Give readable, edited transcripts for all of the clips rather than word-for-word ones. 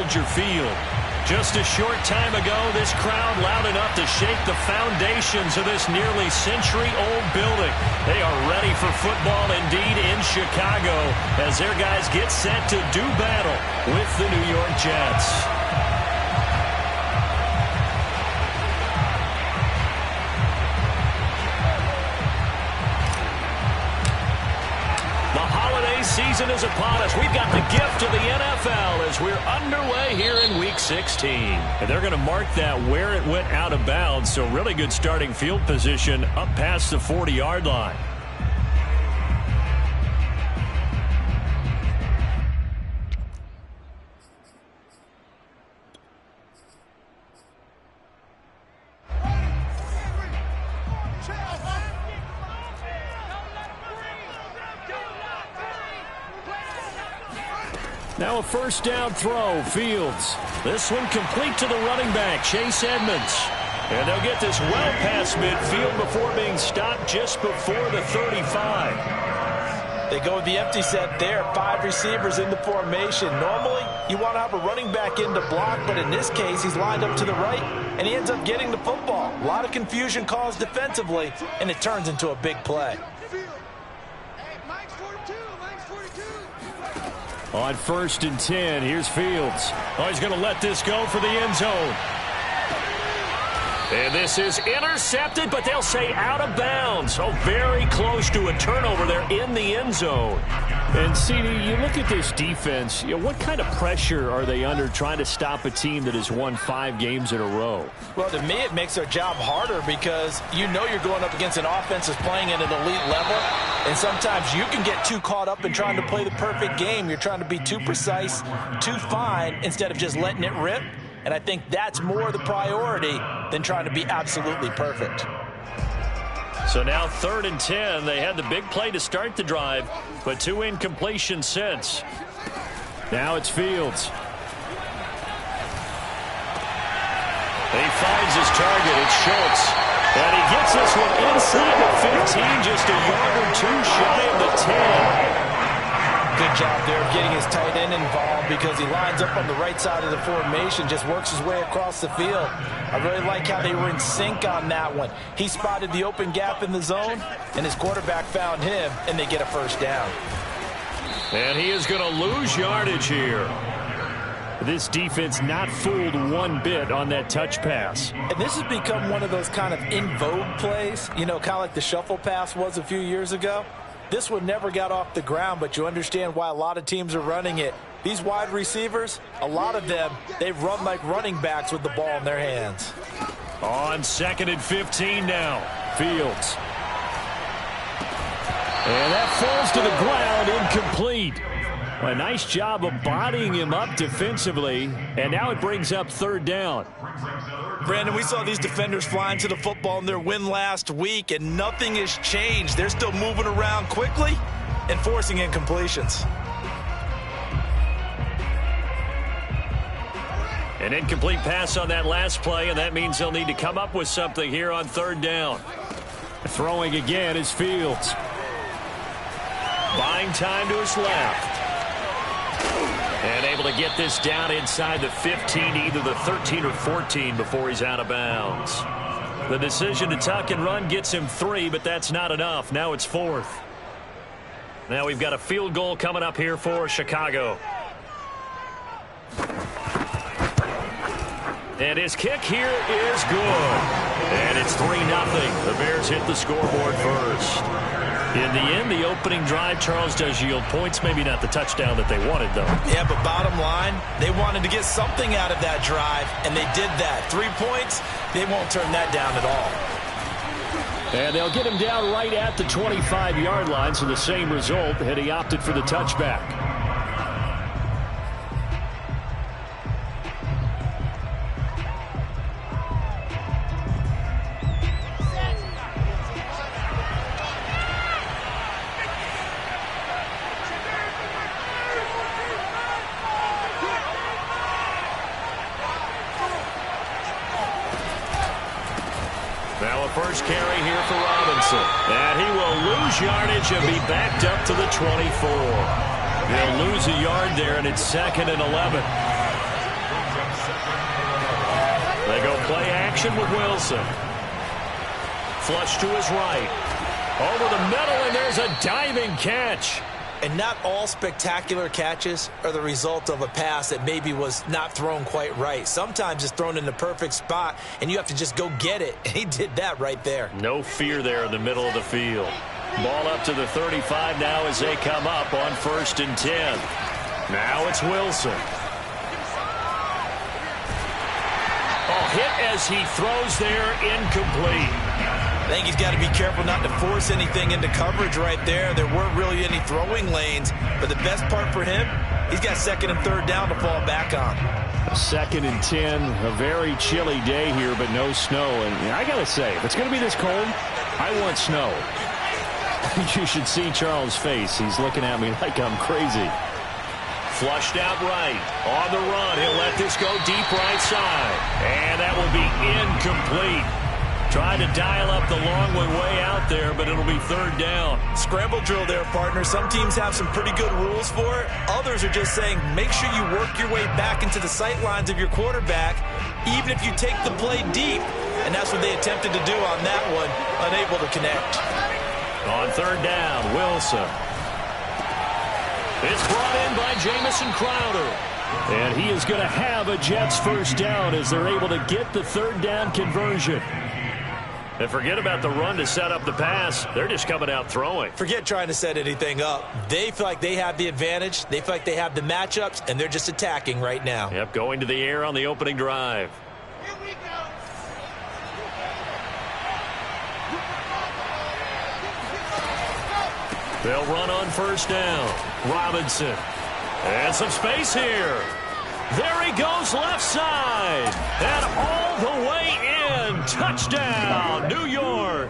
Soldier Field. Just a short time ago, this crowd loud enough to shake the foundations of this nearly century-old building. They are ready for football indeed in Chicago as their guys get set to do battle with the New York Jets. Season is upon us. We've got the gift of the NFL as we're underway here in Week 16. And they're going to mark that where it went out of bounds, so really good starting field position up past the 40-yard line. Now a first down throw, Fields. This one complete to the running back, Chase Edmonds. And they'll get this well past midfield before being stopped just before the 35. They go with the empty set there, 5 receivers in the formation. Normally, you want to have a running back in to block, but in this case, he's lined up to the right, and he ends up getting the football. A lot of confusion caused defensively, and it turns into a big play. On 1st and 10, here's Fields. Oh, he's going to let this go for the end zone. And this is intercepted, but they'll say out of bounds. Oh, very close to a turnover there in the end zone. And, CD, you look at this defense, what kind of pressure are they under trying to stop a team that has won 5 games in a row? Well, to me, it makes their job harder because you know you're going up against an offense that's playing at an elite level, and sometimes you can get too caught up in trying to play the perfect game. You're trying to be too precise, too fine, instead of just letting it rip. And I think that's more the priority than trying to be absolutely perfect. So now 3rd and 10. They had the big play to start the drive, but 2 incompletions since. Now it's Fields. He finds his target. It's Schultz. And he gets this one inside the 15, just a yard or 2 shy of the 10. Good job there of getting his tight end involved because he lines up on the right side of the formation, just works his way across the field. I really like how they were in sync on that one. He spotted the open gap in the zone, and his quarterback found him, and they get a first down. And he is going to lose yardage here. This defense not fooled one bit on that touch pass. And this has become one of those kind of in vogue plays, you know, kind of like the shuffle pass was a few years ago. This one never got off the ground, but you understand why a lot of teams are running it. These wide receivers, a lot of them, they've run like running backs with the ball in their hands. On 2nd and 15 now, Fields. And that falls to the ground, incomplete. A nice job of bodying him up defensively, and now it brings up 3rd down. Brandon, we saw these defenders flying to the football in their win last week, and nothing has changed. They're still moving around quickly and forcing incompletions. An incomplete pass on that last play, and that means they'll need to come up with something here on 3rd down. Throwing again is Fields. Buying time to his left. And able to get this down inside the 15, either the 13 or 14 before he's out of bounds. The decision to tuck and run gets him 3, but that's not enough. Now it's 4th. Now we've got a field goal coming up here for Chicago. And his kick here is good. And it's 3-0. The Bears hit the scoreboard first. In the end, the opening drive, Charles, does yield points. Maybe not the touchdown that they wanted, though. Yeah, but bottom line, they wanted to get something out of that drive, and they did that. 3 points, they won't turn that down at all. And they'll get him down right at the 25-yard line, so the same result had he opted for the touchback. First carry here for Robinson. And he will lose yardage and be backed up to the 24. He'll lose a yard there, and it's 2nd and 11. They go play action with Wilson. Flush to his right. Over the middle, and there's a diving catch. And not all spectacular catches are the result of a pass that maybe was not thrown quite right. Sometimes it's thrown in the perfect spot, and you have to just go get it. And he did that right there. No fear there in the middle of the field. Ball up to the 35 now as they come up on 1st and 10. Now it's Wilson. Hit as he throws there, incomplete. I think he's got to be careful not to force anything into coverage right there. There weren't really any throwing lanes, but the best part for him, he's got 2nd and 3rd down to fall back on. 2nd and 10, a very chilly day here, but no snow. And I got to say, if it's going to be this cold, I want snow. You should see Charles' face. He's looking at me like I'm crazy. Flushed out right. On the run. He'll let this go deep right side. And that will be incomplete. Trying to dial up the long way out there, but it'll be 3rd down. Scramble drill there, partner. Some teams have some pretty good rules for it. Others are just saying make sure you work your way back into the sight lines of your quarterback, even if you take the play deep. And that's what they attempted to do on that one, unable to connect. On 3rd down, Wilson. It's brought in by Jamison Crowder. And he is going to have a Jets 1st down as they're able to get the 3rd down conversion. And forget about the run to set up the pass. They're just coming out throwing. Forget trying to set anything up. They feel like they have the advantage. They feel like they have the matchups, and they're just attacking right now. Yep, going to the air on the opening drive. Here we go. They'll run on 1st down. Robinson. And some space here. There he goes left side. And all the way in. Touchdown, New York.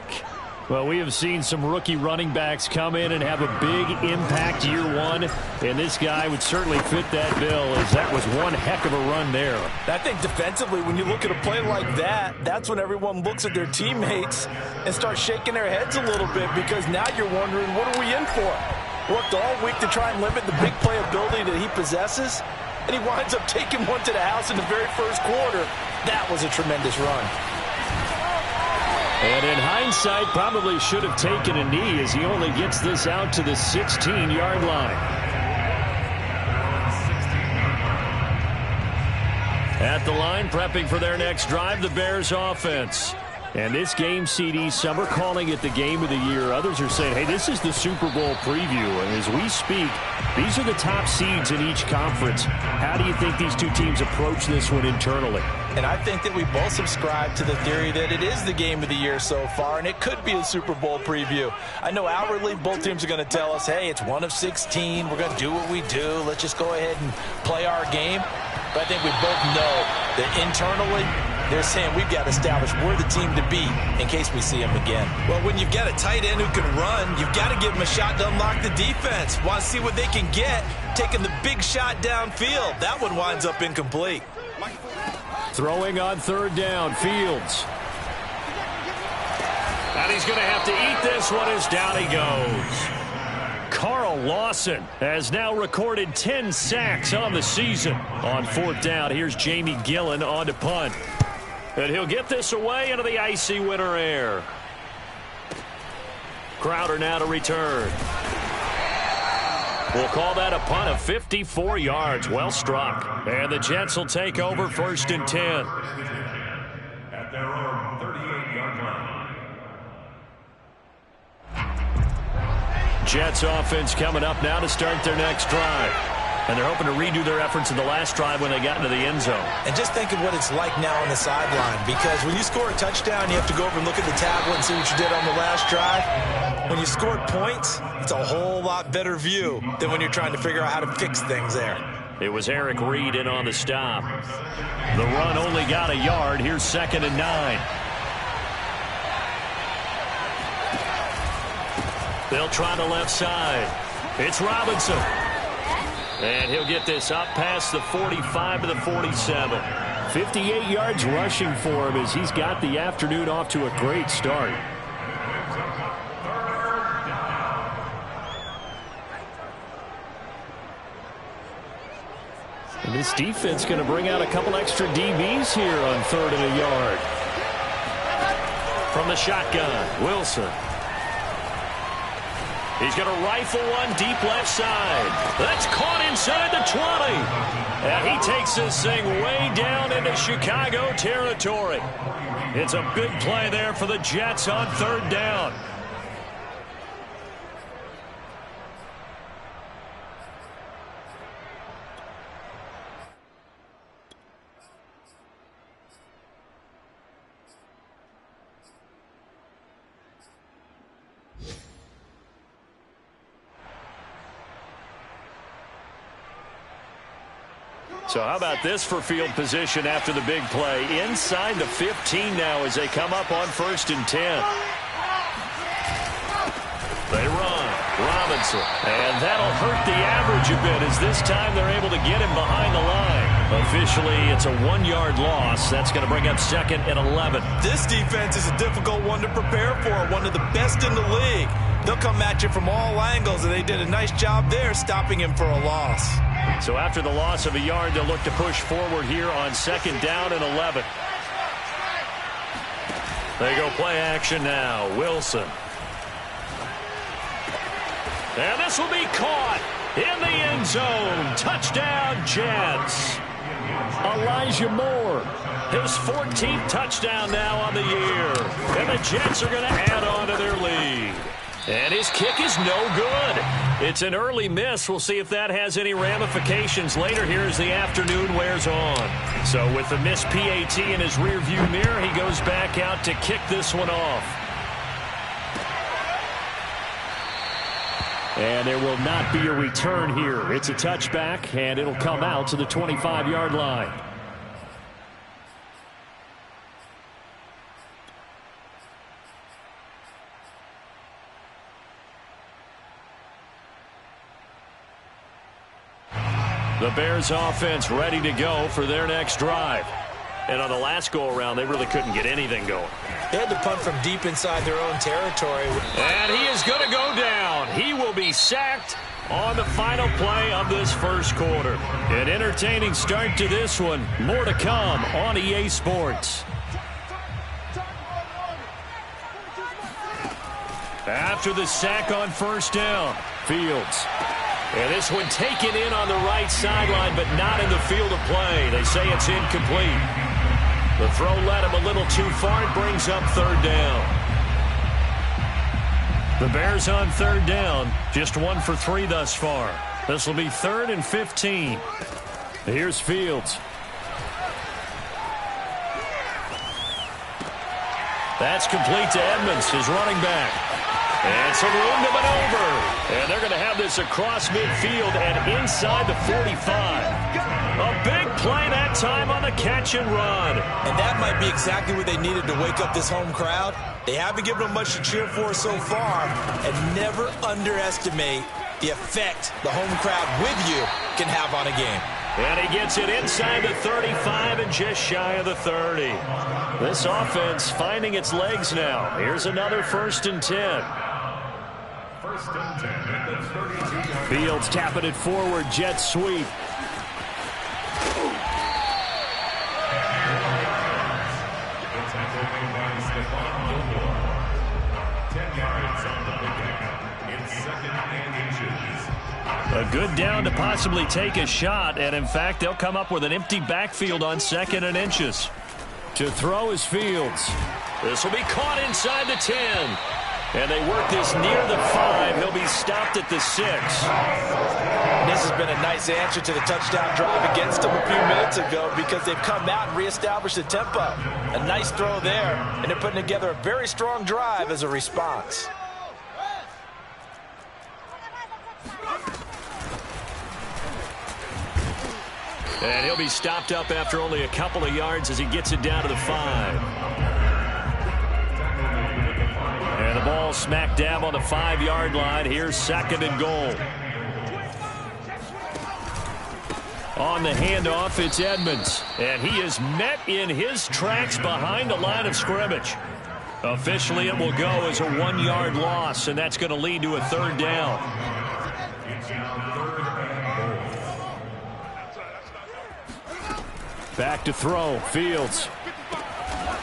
Well, we have seen some rookie running backs come in and have a big impact year one. And this guy would certainly fit that bill, as that was one heck of a run there. I think defensively, when you look at a play like that, that's when everyone looks at their teammates and starts shaking their heads a little bit, because now you're wondering, what are we in for? Worked all week to try and limit the big play ability that he possesses, and he winds up taking one to the house in the very first quarter. That was a tremendous run. And in hindsight, probably should have taken a knee, as he only gets this out to the 16-yard line. At the line, prepping for their next drive, the Bears offense. And this game, CD, some are calling it the game of the year. Others are saying, hey, this is the Super Bowl preview. And as we speak, these are the top seeds in each conference. How do you think these two teams approach this one internally? And I think that we both subscribe to the theory that it is the game of the year so far, and it could be a Super Bowl preview. I know outwardly both teams are going to tell us, hey, it's 1 of 16. We're going to do what we do. Let's just go ahead and play our game. But I think we both know that internally, they're saying we've got to establish we're the team to beat in case we see them again. Well, when you've got a tight end who can run, you've got to give them a shot to unlock the defense. Want to see what they can get, taking the big shot downfield. That one winds up incomplete. Throwing on 3rd down, Fields. And he's going to have to eat this one as down he goes. Carl Lawson has now recorded 10 sacks on the season. On 4th down, here's Jamie Gillen on to punt. And he'll get this away into the icy winter air. Crowder now to return. We'll call that a punt of 54 yards. Well struck. And the Jets will take over 1st and 10. At their own 38-yard line. Jets offense coming up now to start their next drive. And they're hoping to redo their efforts in the last drive when they got into the end zone. And just think of what it's like now on the sideline, because when you score a touchdown, you have to go over and look at the tablet and see what you did on the last drive. When you scored points, it's a whole lot better view than when you're trying to figure out how to fix things there. It was Eric Reed in on the stop. The run only got a yard. Here's 2nd and 9. They'll try the left side. It's Robinson. And he'll get this up past the 45 to the 47. 58 yards rushing for him as he's got the afternoon off to a great start. And this defense going to bring out a couple extra DBs here on 3rd and a yard. From the shotgun, Wilson. He's going to rifle one deep left side. That's caught inside the 20. And he takes this thing way down into Chicago territory. It's a big play there for the Jets on 3rd down. So how about this for field position after the big play? Inside the 15 now as they come up on 1st and 10. They run. Robinson. And that'll hurt the average a bit as this time they're able to get him behind the line. Officially, it's a 1-yard loss. That's going to bring up 2nd and 11. This defense is a difficult one to prepare for, one of the best in the league. They'll come at you from all angles, and they did a nice job there stopping him for a loss. So after the loss of a yard, they'll look to push forward here on 2nd down and 11. They go play action now. Wilson. And this will be caught in the end zone. Touchdown, Jets. Elijah Moore, his 14th touchdown now on the year. And the Jets are going to add on to their lead. And his kick is no good. It's an early miss. We'll see if that has any ramifications later here as the afternoon wears on. So with the missed PAT in his rearview mirror, he goes back out to kick this one off. And there will not be a return here. It's a touchback, and it'll come out to the 25-yard line. The Bears offense ready to go for their next drive. And on the last go-around, they really couldn't get anything going. They had to punt from deep inside their own territory. And he is going to go down. He will be sacked on the final play of this first quarter. An entertaining start to this one. More to come on EA Sports. After the sack on 1st down, Fields. And this one taken in on the right sideline, but not in the field of play. They say it's incomplete. The throw led him a little too far. It brings up 3rd down. The Bears on 3rd down, just 1 for 3 thus far. This will be 3rd and 15. Here's Fields. That's complete to Edmonds, his running back. And some room to maneuver. And they're going to have this across midfield and inside the 45. A big play that time on the catch and run. And that might be exactly what they needed to wake up this home crowd. They haven't given them much to cheer for so far. And never underestimate the effect the home crowd with you can have on a game. And he gets it inside the 35 and just shy of the 30. This offense finding its legs now. Here's another 1st and 10. Fields tapping it forward. Jet sweep. A good down to possibly take a shot, and in fact, they'll come up with an empty backfield on 2nd and inches. To throw is Fields. This will be caught inside the 10. And they work this near the 5. He'll be stopped at the 6. This has been a nice answer to the touchdown drive against them a few minutes ago because they've come out and reestablished the tempo. A nice throw there, and they're putting together a very strong drive as a response. And he'll be stopped up after only a couple of yards as he gets it down to the 5. And the ball smack dab on the 5-yard line. Here's 2nd and goal. On the handoff, it's Edmonds. And he is met in his tracks behind the line of scrimmage. Officially, it will go as a 1-yard loss, and that's going to lead to a 3rd down. Back to throw. Fields.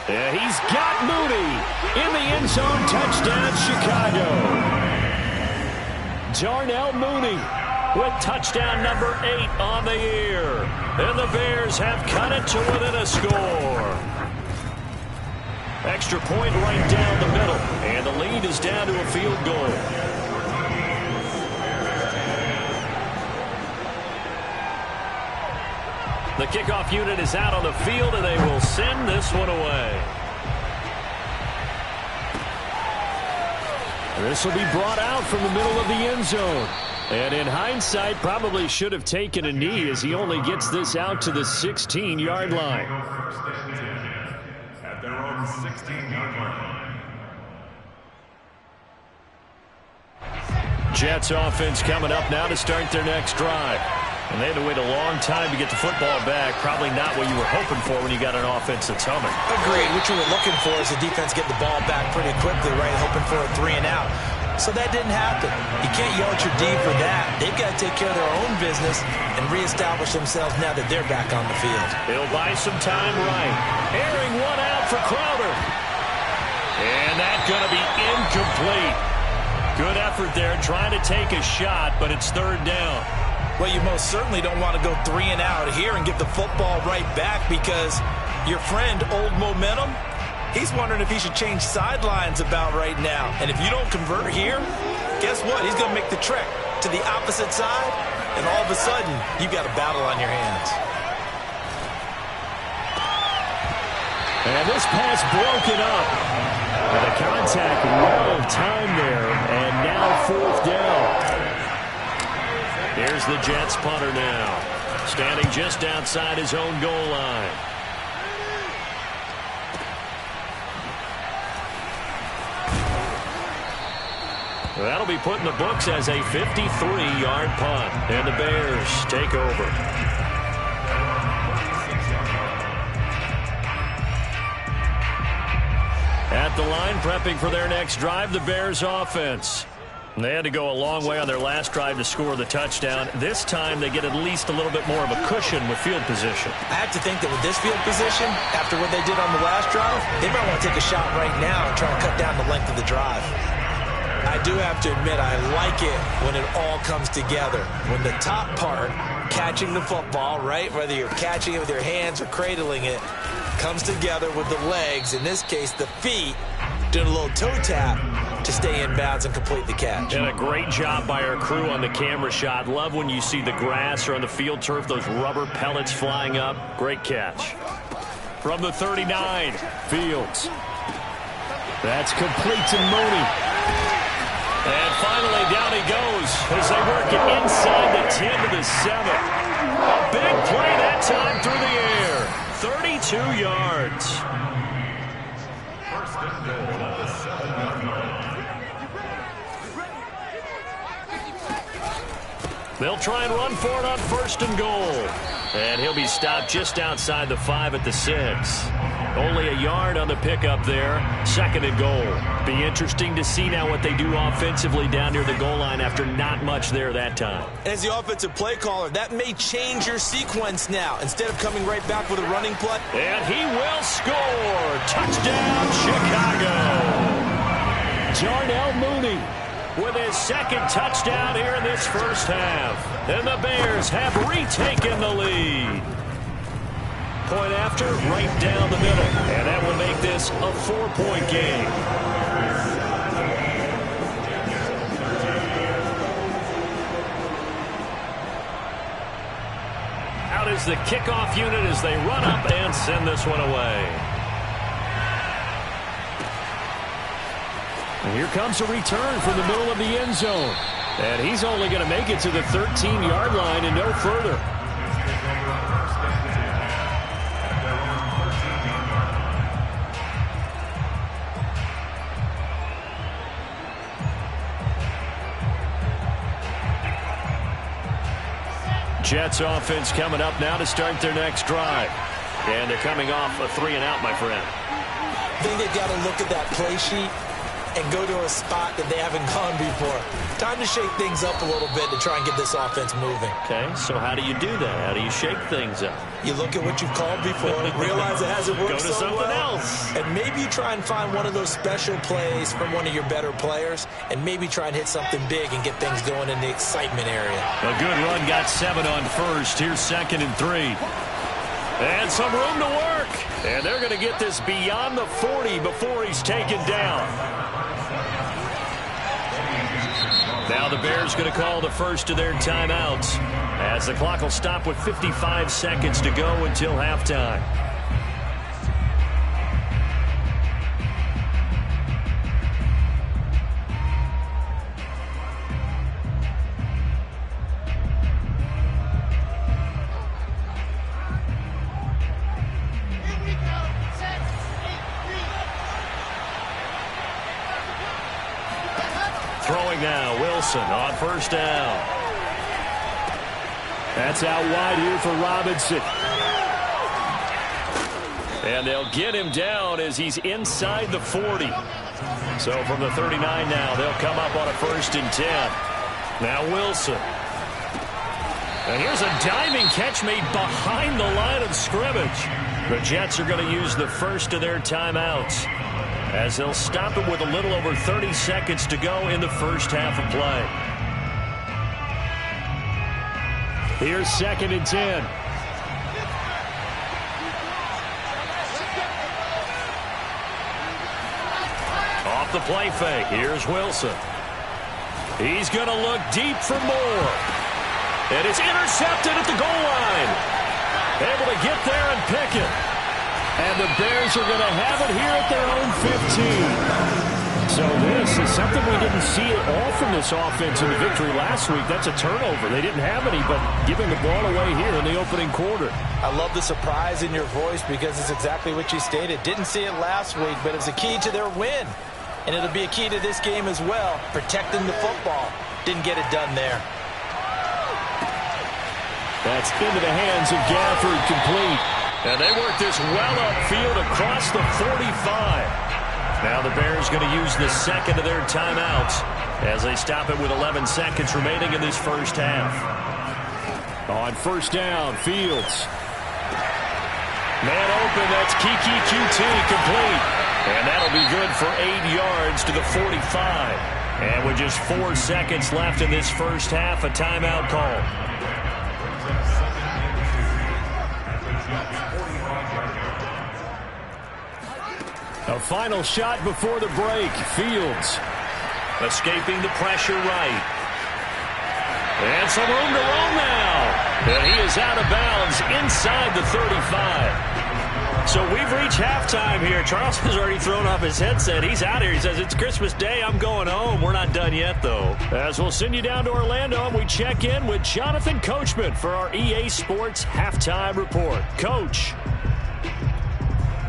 Yeah, he's got Mooney in the end zone. Touchdown, Chicago. Darnell Mooney with touchdown number 8 on the year. And the Bears have cut it to within a score. Extra point right down the middle. And the lead is down to a field goal. The kickoff unit is out on the field, and they will send this one away. This will be brought out from the middle of the end zone. And in hindsight, probably should have taken a knee as he only gets this out to the 16-yard line. At their own 16-yard line. Jets offense coming up now to start their next drive. And they had to wait a long time to get the football back. Probably not what you were hoping for when you got an offense that's humming. Agreed. What you were looking for is the defense get the ball back pretty quickly, right? Hoping for a 3 and out. So that didn't happen. You can't yell at your D for that. They've got to take care of their own business and reestablish themselves now that they're back on the field. They'll buy some time right. Airing one out for Crowder. And that's going to be incomplete. Good effort there trying to take a shot, but it's 3rd down. Well, you most certainly don't want to go 3 and out here and give the football right back because your friend, Old Momentum, he's wondering if he should change sidelines about right now. And if you don't convert here, guess what? He's going to make the trek to the opposite side, and all of a sudden, you've got a battle on your hands. And this pass broken up. The contact well timed there, and now 4th down. Here's the Jets punter now, standing just outside his own goal line. That'll be put in the books as a 53-yard punt, and the Bears take over. At the line, prepping for their next drive, the Bears offense. They had to go a long way on their last drive to score the touchdown. This time they get at least a little bit more of a cushion with field position. I have to think that with this field position, after what they did on the last drive, they might want to take a shot right now and try to cut down the length of the drive. I do have to admit, I like it when it all comes together. When the top part, catching the football, right, whether you're catching it with your hands or cradling it, comes together with the legs, in this case the feet, doing a little toe tap to stay in bounds and complete the catch. And a great job by our crew on the camera shot. Love when you see the grass or on the field turf, those rubber pellets flying up. Great catch. From the 39, Fields. That's complete to Mooney. And finally, down he goes as they work it inside the 10 to the 7. A big play that time through the air. 32 yards. First and goal at the 7-yard line. They'll try and run for it on 1st and goal. And he'll be stopped just outside the 5 at the 6. Only a yard on the pickup there. 2nd and goal. Be interesting to see now what they do offensively down near the goal line after not much there that time. As the offensive play caller, that may change your sequence now. Instead of coming right back with a running play. And he will score. Touchdown, Chicago. Darnell Mooney with his 2nd touchdown here in this first half. And the Bears have retaken the lead. Point after, right down the middle. And that will make this a 4-point game. Out is the kickoff unit as they run up and send this one away. And here comes a return from the middle of the end zone. And he's only going to make it to the 13-yard line and no further. Jets offense coming up now to start their next drive. And they're coming off a 3 and out, my friend. I think they've got to look at that play sheet and go to a spot that they haven't gone before. Time to shake things up a little bit to try and get this offense moving. Okay, so how do you do that? How do you shake things up? You look at what you've called before, realize it hasn't worked Go to so something well, else. and maybe you try and find one of those special plays from one of your better players, and maybe try and hit something big and get things going in the excitement area. A good run, got 7 on first. Here's 2nd and 3. And some room to work. And they're going to get this beyond the 40 before he's taken down. Now the Bears going to call the first of their timeouts, as the clock will stop with 55 seconds to go until halftime. Throwing now, Wilson on first down. That's out wide here for Robinson. And they'll get him down as he's inside the 40. So from the 39 now, they'll come up on a 1st and 10. Now Wilson. And here's a diving catch made behind the line of scrimmage. The Jets are going to use the first of their timeouts, as they'll stop it with a little over 30 seconds to go in the first half of play. Here's 2nd and 10. Off the play fake, here's Wilson. He's going to look deep for more. And it's intercepted at the goal line. Able to get there and pick it. And the Bears are going to have it here at their own 15. So this is something we didn't see at all from this offense in the victory last week. That's a turnover. They didn't have any, but giving the ball away here in the opening quarter. I love the surprise in your voice because it's exactly what you stated. Didn't see it last week, but it was a key to their win. And it'll be a key to this game as well, protecting the football. Didn't get it done there. That's into the hands of Gafford, complete. And they work this well upfield across the 45. Now the Bears going to use the second of their timeouts as they stop it with 11 seconds remaining in this first half. On first down, Fields. Man open, that's Kiki QT, complete. And that'll be good for 8 yards to the 45. And with just 4 seconds left in this first half, a timeout call. A final shot before the break. Fields. Escaping the pressure right. And some room to roam now. And he is out of bounds inside the 35. So we've reached halftime here. Charles has already thrown off his headset. He's out here. He says, it's Christmas Day. I'm going home. We're not done yet, though. As we'll send you down to Orlando, and we check in with Jonathan Coachman for our EA Sports Halftime Report. Coach.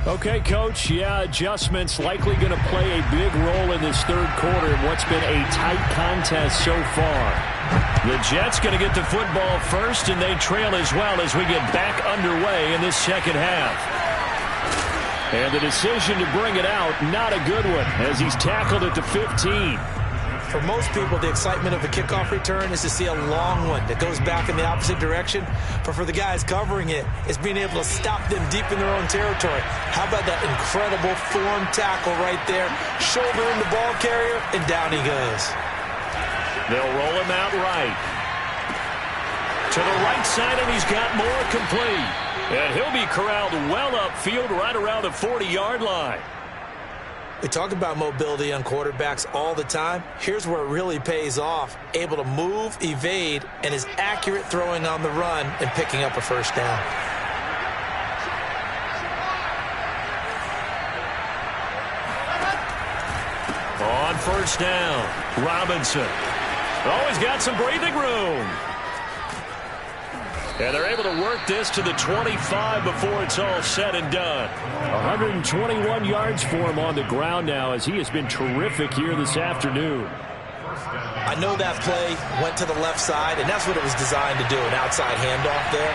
Okay, Coach, yeah, adjustments likely going to play a big role in this third quarter in what's been a tight contest so far. The Jets going to get the football first, and they trail as well as we get back underway in this second half. And the decision to bring it out, not a good one, as he's tackled at the 15. For most people, the excitement of a kickoff return is to see a long one that goes back in the opposite direction. But for the guys covering it, it's being able to stop them deep in their own territory. How about that incredible form tackle right there? Shoulder in the ball carrier, and down he goes. They'll roll him out right. To the right side, and he's got more, complete. And he'll be corralled well upfield right around the 40-yard line. We talk about mobility on quarterbacks all the time. Here's where it really pays off. Able to move, evade, and is accurate throwing on the run and picking up a first down. On first down, Robinson. Always got some breathing room. And they're able to work this to the 25 before it's all said and done. 121 yards for him on the ground now, as he has been terrific here this afternoon. I know that play went to the left side, and that's what it was designed to do, an outside handoff there.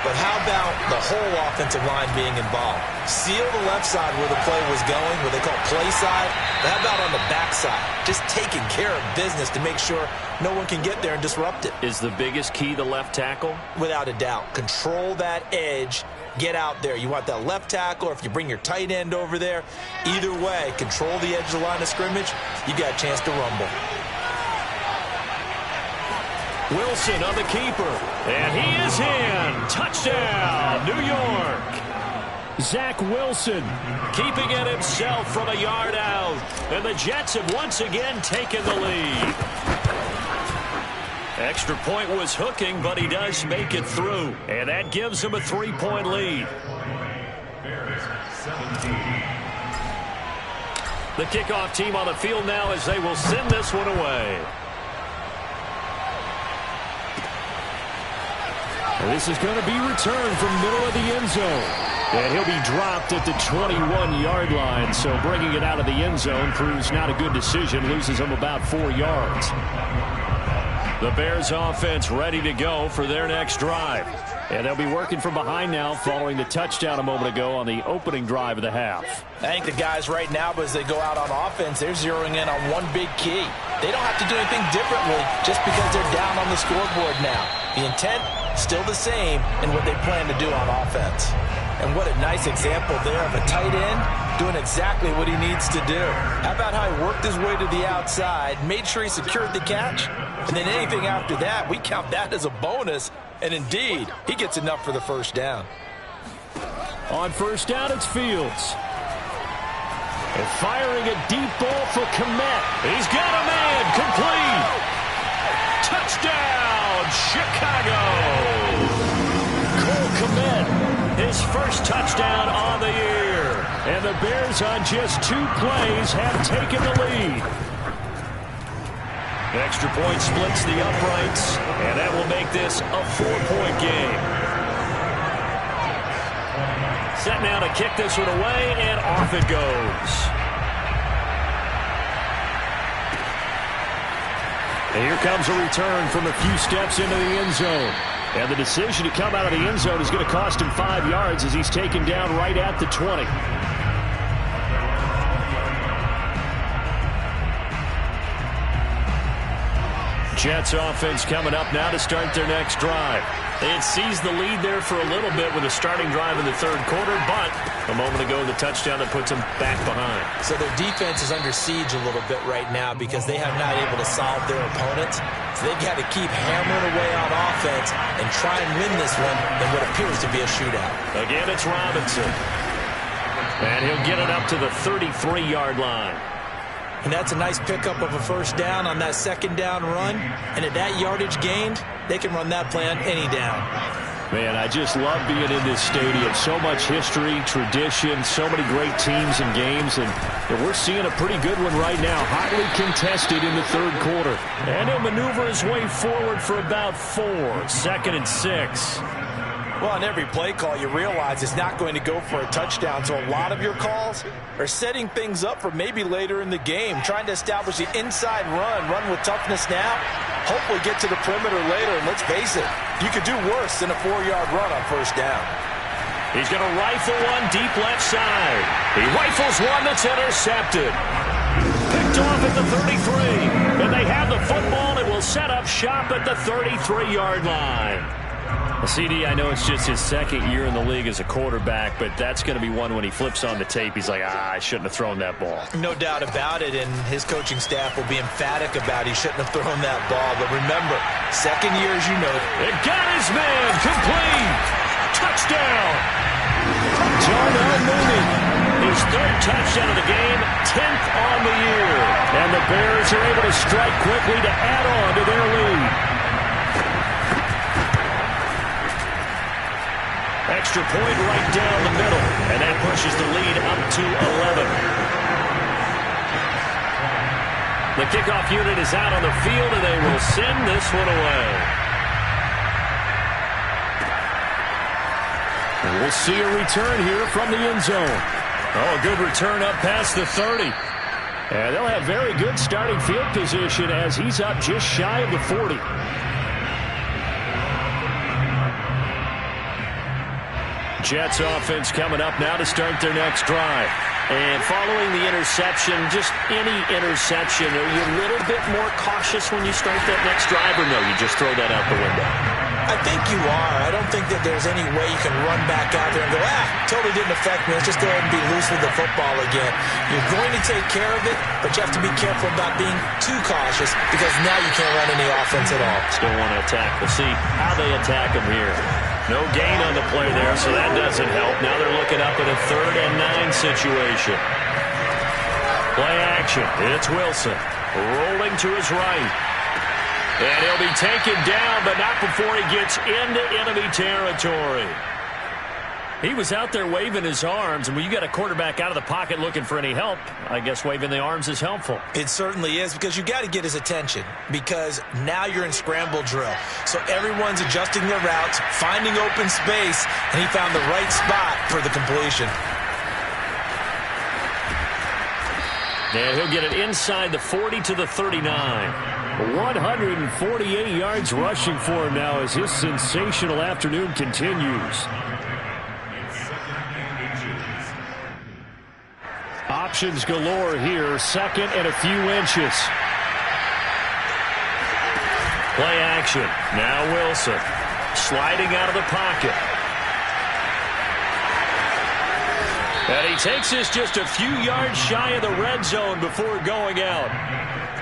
But how about the whole offensive line being involved? Seal the left side where the play was going, what they call play side. But how about on the back side? Just taking care of business to make sure no one can get there and disrupt it. Is the biggest key the left tackle? Without a doubt. Control that edge. Get out there. You want that left tackle, or if you bring your tight end over there, either way, control the edge of the line of scrimmage, you got a chance to rumble. Wilson on the keeper, and he is in. Touchdown, New York. Zach Wilson Keeping it himself from a yard out, and the Jets have once again taken the lead. Extra point was hooking, but he does make it through, and that gives him a 3-point lead. Bears 17. The kickoff team on the field now as they will send this one away. This is going to be returned from middle of the end zone. And he'll be dropped at the 21-yard line. So bringing it out of the end zone proves not a good decision. Loses him about 4 yards. The Bears offense ready to go for their next drive. And they'll be working from behind now following the touchdown a moment ago on the opening drive of the half. I think the guys right now, as they go out on offense, they're zeroing in on one big key. They don't have to do anything differently just because they're down on the scoreboard now. The intent, still the same in what they plan to do on offense. And what a nice example there of a tight end doing exactly what he needs to do. How about how he worked his way to the outside, made sure he secured the catch, and then anything after that, we count that as a bonus. And indeed, he gets enough for the first down. On first down, it's Fields. And firing a deep ball for Kmet. He's got a man, complete. Touchdown, Chicago. Cole Kmet, his first touchdown on the year. And the Bears on just 2 plays have taken the lead. Extra point splits the uprights, and that will make this a 4-point game. Set now to kick this one away, and off it goes. And here comes a return from a few steps into the end zone. And the decision to come out of the end zone is going to cost him 5 yards as he's taken down right at the 20. Jets offense coming up now to start their next drive. They had seized the lead there for a little bit with a starting drive in the third quarter, but a moment ago the touchdown that puts them back behind. So their defense is under siege a little bit right now because they have not able to solve their opponents. So they've got to keep hammering away on offense and try and win this one in what appears to be a shootout. Again, it's Robinson. And he'll get it up to the 33-yard line. And that's a nice pickup of a first down on that second down run. And at that yardage gained, they can run that play on any down. Man, I just love being in this stadium. So much history, tradition, so many great teams and games. And we're seeing a pretty good one right now. Hotly contested in the third quarter. And he'll maneuver his way forward for about 4. 2nd and 6. Well, on every play call, you realize it's not going to go for a touchdown. So a lot of your calls are setting things up for maybe later in the game, trying to establish the inside run with toughness now, hopefully get to the perimeter later. And let's face it, you could do worse than a 4-yard run on first down. He's going to rifle one deep left side. He rifles one that's intercepted. Picked off at the 33. And they have the football and will set up shop at the 33-yard line. CD, I know it's just his second year in the league as a quarterback, but that's going to be one when he flips on the tape. He's like, I shouldn't have thrown that ball. No doubt about it, and his coaching staff will be emphatic about he shouldn't have thrown that ball. But remember, second year, as you know. It got his man, complete. Touchdown. Darnell Mooney. His 3rd touchdown of the game, 10th on the year. And the Bears are able to strike quickly to add on to their lead. Extra point right down the middle, and that pushes the lead up to 11. The kickoff unit is out on the field, and they will send this one away. And we'll see a return here from the end zone. Oh, a good return up past the 30. And they'll have very good starting field position as he's up just shy of the 40. Jets offense coming up now to start their next drive. And following the interception, just any interception, are you a little bit more cautious when you start that next drive, or no, you just throw that out the window? I think you are. I don't think that there's any way you can run back out there and go, totally didn't affect me. Let's just go ahead and be loose with the football again. You're going to take care of it, but you have to be careful about being too cautious because now you can't run any offense at all. Still want to attack. We'll see how they attack him here. No gain on the play there, so that doesn't help. Now they're looking up at a 3rd and 9 situation. Play action. It's Wilson rolling to his right. And he'll be taken down, but not before he gets into enemy territory. He was out there waving his arms, and when you got a quarterback out of the pocket looking for any help, I guess waving the arms is helpful. It certainly is, because you got to get his attention, because now you're in scramble drill. So everyone's adjusting their routes, finding open space, and he found the right spot for the completion. And he'll get it inside the 40 to the 39. 148 yards rushing for him now as his sensational afternoon continues. Options galore here. 2nd and a few inches. Play action. Now Wilson sliding out of the pocket. And he takes this just a few yards shy of the red zone before going out.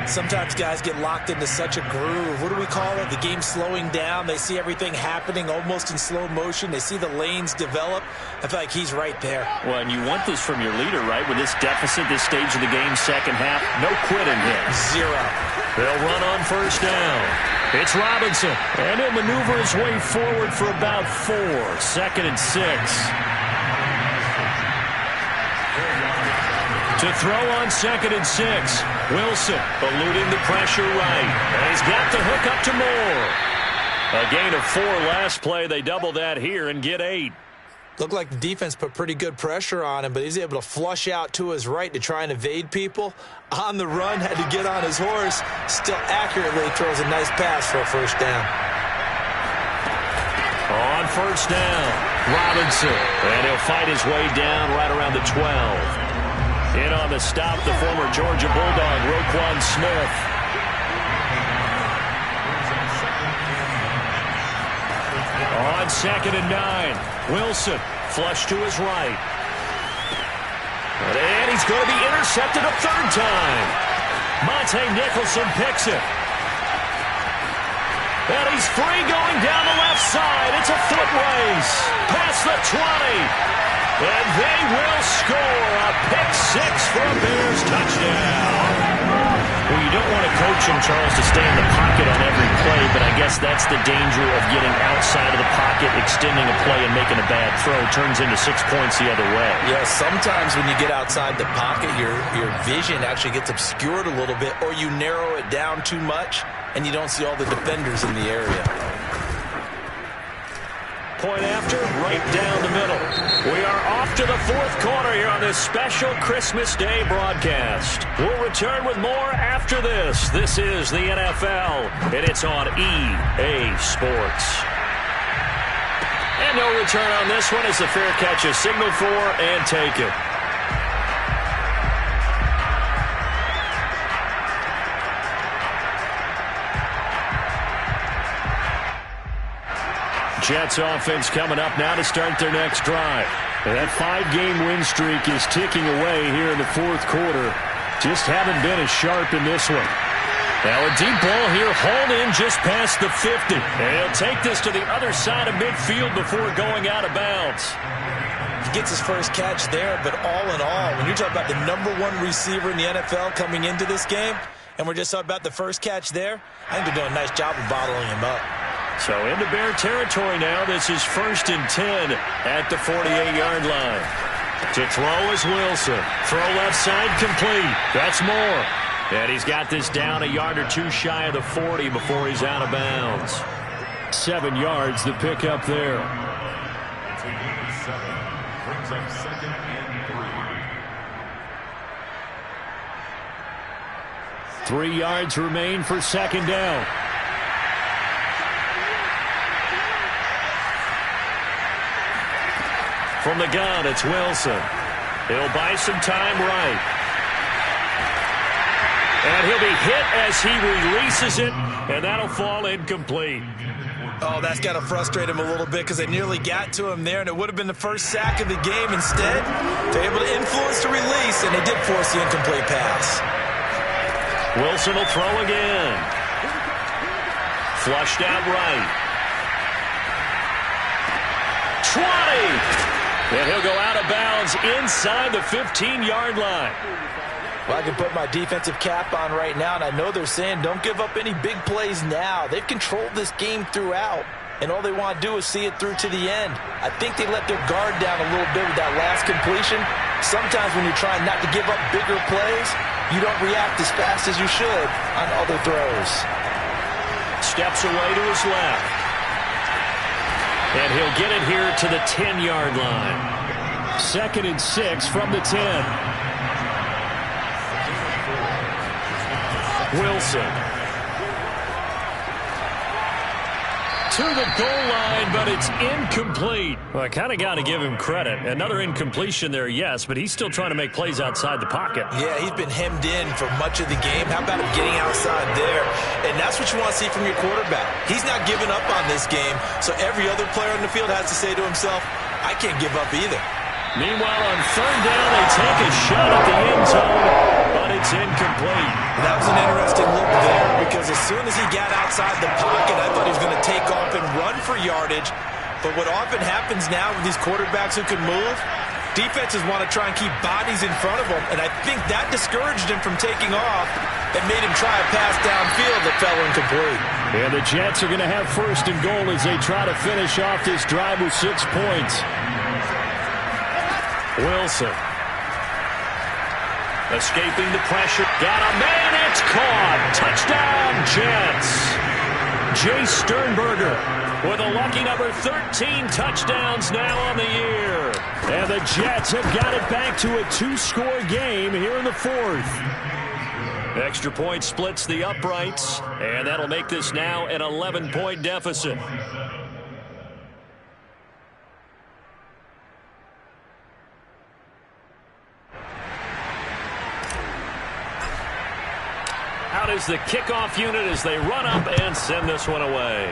Sometimes guys get locked into such a groove. What do we call it? The game's slowing down. They see everything happening almost in slow motion. They see the lanes develop. I feel like he's right there. Well, and you want this from your leader, right? With this deficit, this stage of the game, second half, no quitting here. 0. They'll run on 1st down. It's Robinson, and he'll maneuver his way forward for about 4. 2nd and 6. To throw on 2nd and 6. Wilson eluding the pressure right. And he's got the hook up to Moore. A gain of 4 last play. They double that here and get 8. Looked like the defense put pretty good pressure on him, but he's able to flush out to his right to try and evade people. On the run, had to get on his horse. Still accurately throws a nice pass for a 1st down. On 1st down, Robinson. And he'll fight his way down right around the 12. In on the stop, the former Georgia Bulldog, Roquan Smith. On 2nd and 9, Wilson flush to his right. And he's going to be intercepted a 3rd time. Monte Nicholson picks it. And he's free going down the left side. It's a foot race. Past the 20. And they will score a pick-6 for a Bears touchdown. Well, you don't want to coach him, Charles, to stay in the pocket on every play, but I guess that's the danger of getting outside of the pocket, extending a play, and making a bad throw. Turns into 6 points the other way. Yeah, sometimes when you get outside the pocket, your vision actually gets obscured a little bit, or you narrow it down too much, and you don't see all the defenders in the area. Point after, right down the middle. We are off to the 4th quarter here on this special Christmas Day broadcast. We'll return with more after this. This is the NFL, and it's on EA Sports. And no return on this one as the fair catch is signaled for and taken. Jets offense coming up now to start their next drive. And that 5-game win streak is ticking away here in the 4th quarter. Just haven't been as sharp in this one. Now a deep ball here, hauled in just past the 50. And he'll take this to the other side of midfield before going out of bounds. He gets his first catch there, but all in all, when you're talking about the #1 receiver in the NFL coming into this game, and we're just talking about the first catch there, I think they're doing a nice job of bottling him up. So into Bear territory now. This is 1st and 10 at the 48-yard line. To throw is Wilson. Throw left side complete. That's Moore. And he's got this down a yard or 2 shy of the 40 before he's out of bounds. 7 yards the pick up there. Brings up 2nd and 3. 3 yards remain for 2nd down. From the gun, it's Wilson. He'll buy some time right. And he'll be hit as he releases it, and that'll fall incomplete. Oh, that's got to frustrate him a little bit because they nearly got to him there, and it would have been the first sack of the game. Instead, they're able to influence the release, and they did force the incomplete pass. Wilson will throw again. Flushed out right. 20! And he'll go out of bounds inside the 15-yard line. Well, I can put my defensive cap on right now, and I know they're saying don't give up any big plays now. They've controlled this game throughout, and all they want to do is see it through to the end. I think they let their guard down a little bit with that last completion. Sometimes when you're trying not to give up bigger plays, you don't react as fast as you should on other throws. Steps away to his left. And he'll get it here to the 10-yard line. 2nd and 6 from the 10. Wilson. To the goal line, but it's incomplete. Well, I kind of got to give him credit. Another incompletion there, yes, but he's still trying to make plays outside the pocket. Yeah, he's been hemmed in for much of the game. How about him getting outside there? And that's what you want to see from your quarterback. He's not giving up on this game, so every other player on the field has to say to himself, I can't give up either. Meanwhile, on 3rd down, they take a shot at the end zone, but it's incomplete. That was an interesting look there because as soon as he got outside the pocket, I thought he was going to take off and run for yardage. But what often happens now with these quarterbacks who can move, defenses want to try and keep bodies in front of them, and I think that discouraged him from taking off and made him try a pass downfield that fell incomplete. And the Jets are going to have 1st and goal as they try to finish off this drive with 6 points. Wilson. Escaping the pressure. Got a man. It's caught. Touchdown, Jets. Jay Sternberger with a lucky number 13 touchdowns now on the year. And the Jets have got it back to a 2-score game here in the 4th. Extra point splits the uprights, and that'll make this now an 11-point deficit. Out is the kickoff unit as they run up and send this one away.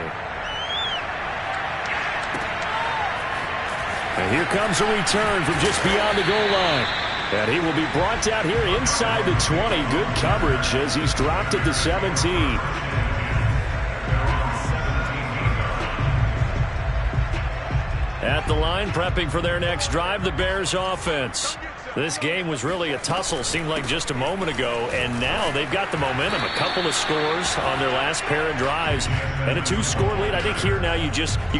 And here comes a return from just beyond the goal line. And he will be brought out here inside the 20. Good coverage as he's dropped at the 17. At the line, prepping for their next drive, the Bears offense. This game was really a tussle, seemed like just a moment ago, and now they've got the momentum. A couple of scores on their last pair of drives, and a 2-score lead. I think here now you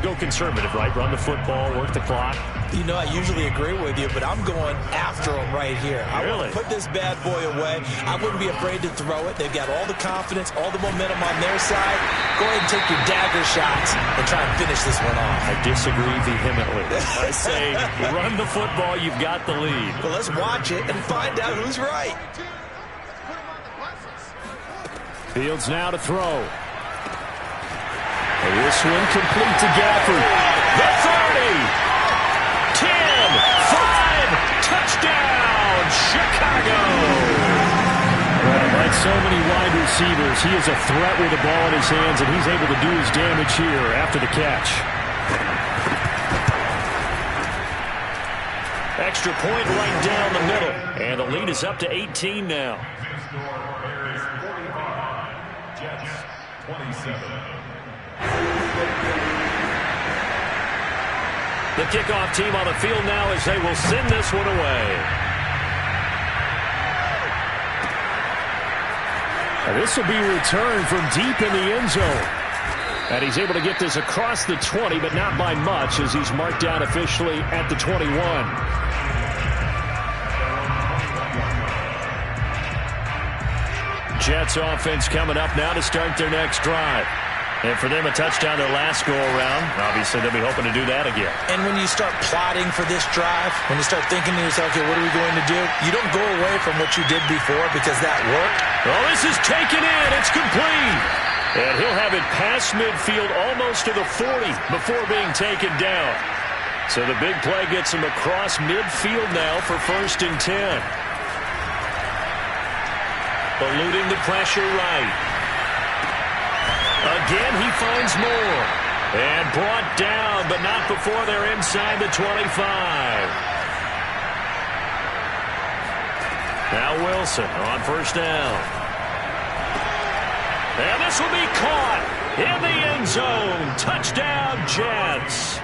go conservative, right? Run the football, work the clock. You know, I usually agree with you, but I'm going after him right here. I Really? want to put this bad boy away. I wouldn't be afraid to throw it. They've got all the confidence, all the momentum on their side. Go ahead and take your dagger shots and try and finish this one off. I disagree vehemently. I say run the football, you've got the lead. Well, let's watch it and find out who's right. Fields now to throw. And this one complete to Gafford. The 30! 10, 5, touchdown, Chicago! Like so many wide receivers, he is a threat with the ball in his hands, and he's able to do his damage here after the catch. Extra point right down the middle, and the lead is up to 18 now. Jets 27. The kickoff team on the field now as they will send this one away. And this will be returned from deep in the end zone. And he's able to get this across the 20, but not by much as he's marked down officially at the 21. Jets offense coming up now to start their next drive. And for them, a touchdown their last go-around. Obviously, they'll be hoping to do that again. And when you start plotting for this drive, when you start thinking to yourself, okay, what are we going to do? You don't go away from what you did before because that worked. Oh, this is taken in. It's complete. And he'll have it past midfield almost to the 40 before being taken down. So the big play gets him across midfield now for 1st and 10. Eluding the pressure right. Again, he finds more. And brought down, but not before they're inside the 25. Now Wilson on 1st down. And this will be caught in the end zone. Touchdown, Jets.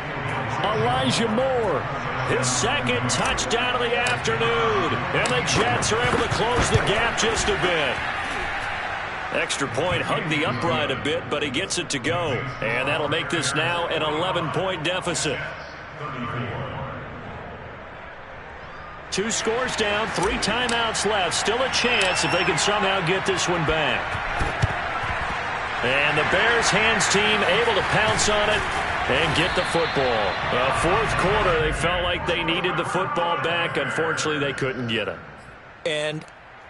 Elijah Moore, his 2nd touchdown of the afternoon. And the Jets are able to close the gap just a bit. Extra point hugged the upright a bit, but he gets it to go. And that'll make this now an 11-point deficit. 2 scores down, 3 timeouts left. Still a chance if they can somehow get this one back. And the Bears hands team able to pounce on it and get the football. 4th quarter, they felt like they needed the football back. Unfortunately, they couldn't get it. And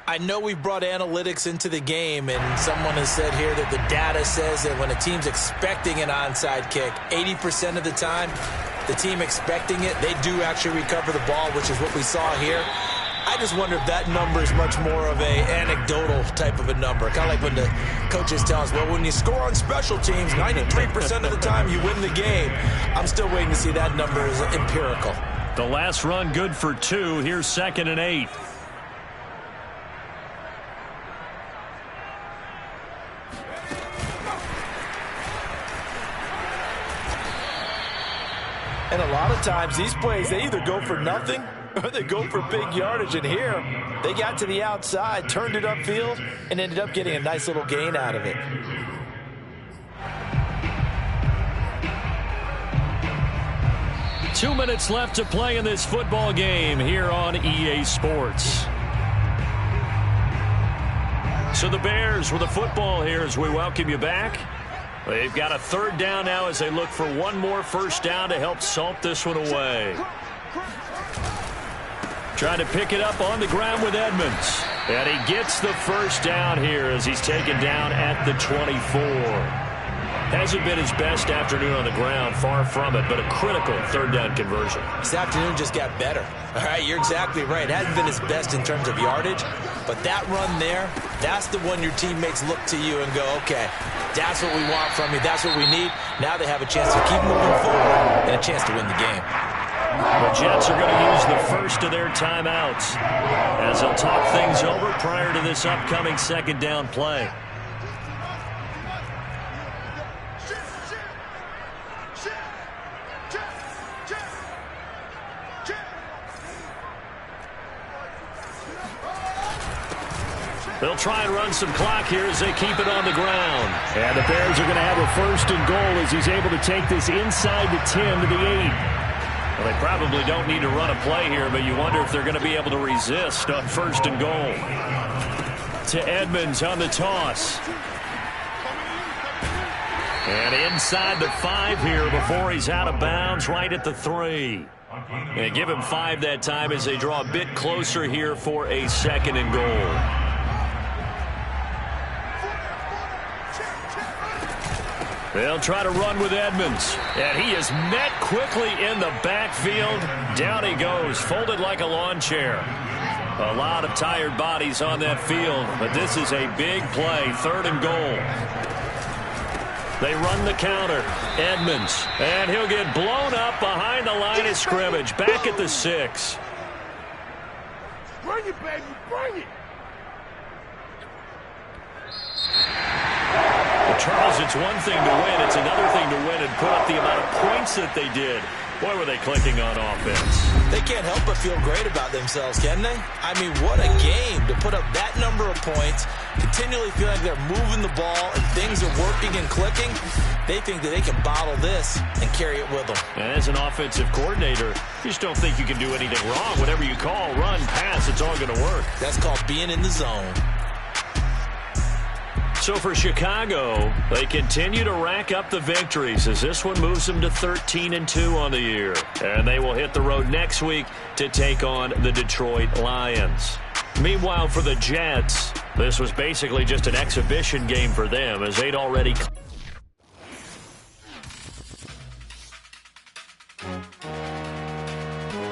I know we've brought analytics into the game, and someone has said here that the data says that when a team's expecting an onside kick, 80% of the time, the team expecting it, they do actually recover the ball, which is what we saw here. I just wonder if that number is much more of a anecdotal type of a number. Kind of like when the coaches tell us, well, when you score on special teams, 93% of the time you win the game. I'm still waiting to see that number is empirical. The last run good for 2. Here's 2nd and 8. And a lot of times these plays, they either go for nothing or they go for big yardage. And here, they got to the outside, turned it upfield, and ended up getting a nice little gain out of it. Two minutes left to play in this football game here on EA Sports. So the Bears with the football here as we welcome you back. They've got a 3rd down now as they look for one more 1st down to help salt this one away. Trying to pick it up on the ground with Edmonds. And he gets the 1st down here as he's taken down at the 24. Hasn't been his best afternoon on the ground, far from it, but a critical 3rd down conversion. This afternoon just got better. All right, you're exactly right. It hasn't been his best in terms of yardage, but that run there, that's the one your teammates look to you and go, okay, that's what we want from you. That's what we need. Now they have a chance to keep moving forward and a chance to win the game. The Jets are going to use the first of their timeouts as they'll talk things over prior to this upcoming 2nd down play. They'll try and run some clock here as they keep it on the ground. And the Bears are going to have a 1st and goal as he's able to take this inside the 10 to the 8. Well, they probably don't need to run a play here, but you wonder if they're going to be able to resist on 1st and goal. To Edmonds on the toss. And inside the 5 here before he's out of bounds, right at the 3. And give him 5 that time as they draw a bit closer here for a 2nd and goal. They'll try to run with Edmonds. And he is met quickly in the backfield. Down he goes, folded like a lawn chair. A lot of tired bodies on that field, but this is a big play, 3rd and goal. They run the counter. Edmonds, and he'll get blown up behind the line of scrimmage, back at the 6. Bring it, baby, bring it. Well, Charles, it's one thing to win. It's another thing to win and put up the amount of points that they did. Boy, were they clicking on offense. They can't help but feel great about themselves, can they? I mean, what a game to put up that number of points, continually feel like they're moving the ball and things are working and clicking. They think that they can bottle this and carry it with them. And as an offensive coordinator, you just don't think you can do anything wrong. Whatever you call, run, pass, it's all going to work. That's called being in the zone. So for Chicago, they continue to rack up the victories as this one moves them to 13-2 on the year. And they will hit the road next week to take on the Detroit Lions. Meanwhile, for the Jets, this was basically just an exhibition game for them as they'd already